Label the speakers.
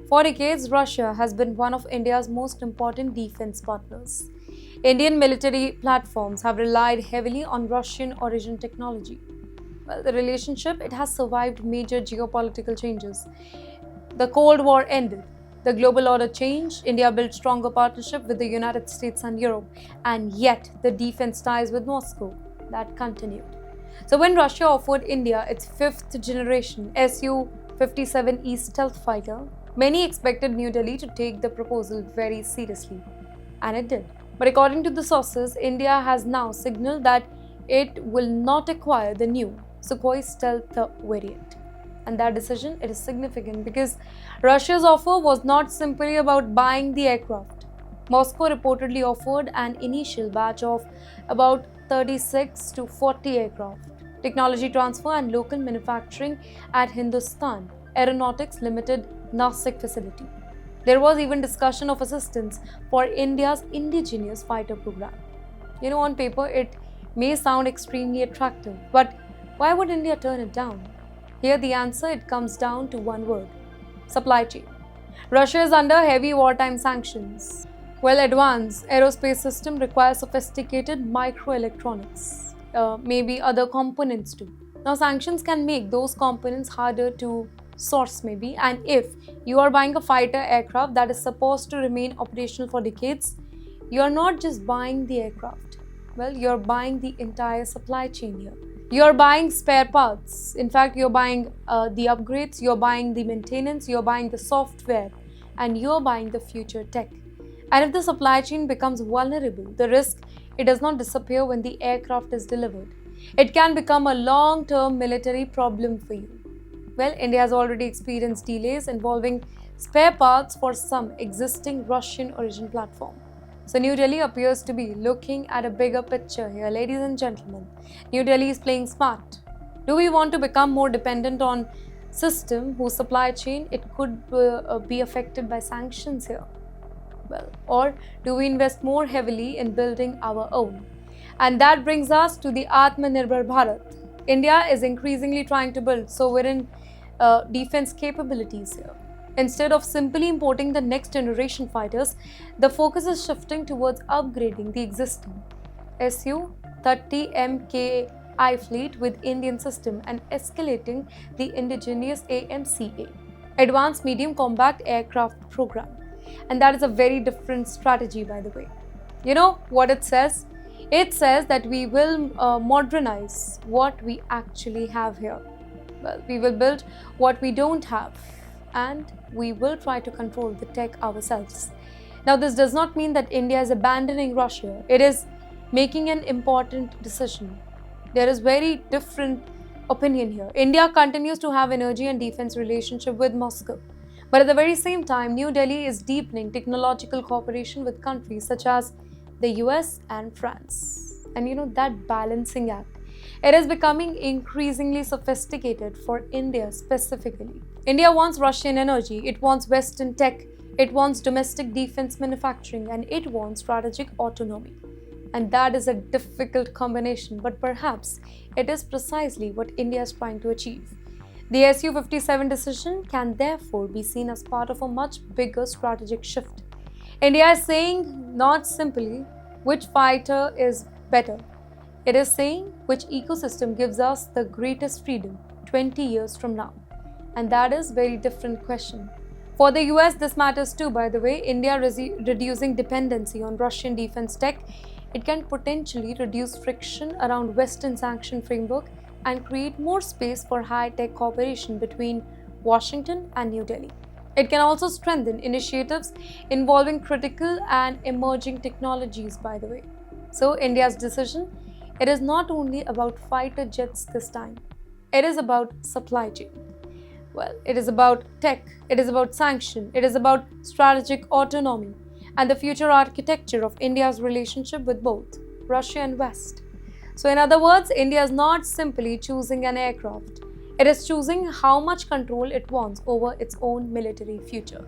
Speaker 1: For decades, Russia has been one of India's most important defense partners. Indian military platforms have relied heavily on Russian origin technology. Well, the relationship it has survived major geopolitical changes. The Cold War ended. The global order changed. India built stronger partnership with the United States and Europe, and yet the defense ties with Moscow that continued. So when Russia offered India its fifth generation Su-57 stealth fighter, many expected New Delhi to take the proposal very seriously, and it did. But according to the sources, India has now signaled that it will not acquire the new Sukhoi stealth variant. And that decision it is significant because Russia's offer was not simply about buying the aircraft. Moscow reportedly offered an initial batch of about 36 to 40 aircraft, technology transfer and local manufacturing at Hindustan Aeronautics Limited Nasik facility. There was even discussion of assistance for India's indigenous fighter program. On paper it may sound extremely attractive, but why would India turn it down? Here the answer it comes down to one word: supply chain. Russia is under heavy wartime sanctions. Well, advanced aerospace system requires sophisticated microelectronics, maybe other components too. Now sanctions can make those components harder to source maybe, and if you are buying a fighter aircraft that is supposed to remain operational for decades, you are not just buying the aircraft. Well, you're buying the entire supply chain here. You're buying spare parts. In fact, you're buying the upgrades, you're buying the maintenance, you're buying the software, and you're buying the future tech. And if the supply chain becomes vulnerable, the risk it does not disappear when the aircraft is delivered. It can become a long-term military problem for you. Well, India has already experienced delays involving spare parts for some existing Russian origin platform. So New Delhi appears to be looking at a bigger picture here, ladies and gentlemen. New Delhi is playing smart. Do we want to become more dependent on system whose supply chain it could be affected by sanctions here? Well, or do we invest more heavily in building our own? And that brings us to the Atmanirbhar Bharat. India is increasingly trying to build sovereign defense capabilities here. Instead of simply importing the next generation fighters, the focus is shifting towards upgrading the existing Su-30 MKI fleet with Indian system and escalating the indigenous AMCA, Advanced Medium Combat Aircraft Program. And that is a very different strategy, by the way. You know what it says? It says that we will modernize what we actually have here. Well, we will build what we don't have, and we will try to control the tech ourselves. Now, this does not mean that India is abandoning Russia. It is making an important decision. There is very different opinion here. India continues to have energy and defense relationship with Moscow. But at the very same time, New Delhi is deepening technological cooperation with countries such as the US and France. And that balancing act, it is becoming increasingly sophisticated for India specifically. India wants Russian energy, it wants Western tech, it wants domestic defense manufacturing, and it wants strategic autonomy. And that is a difficult combination, but perhaps it is precisely what India is trying to achieve. The Su-57 decision can therefore be seen as part of a much bigger strategic shift. India is saying not simply which fighter is better. It is saying which ecosystem gives us the greatest freedom 20 years from now. And that is a very different question. For the US, this matters too, by the way. India reducing dependency on Russian defense tech, it can potentially reduce friction around Western sanction framework and create more space for high-tech cooperation between Washington and New Delhi. It can also strengthen initiatives involving critical and emerging technologies, by the way. So India's decision, it is not only about fighter jets this time. It is about supply chain. Well, it is about tech, it is about sanction, it is about strategic autonomy and the future architecture of India's relationship with both Russia and West. So in other words, India is not simply choosing an aircraft. It is choosing how much control it wants over its own military future.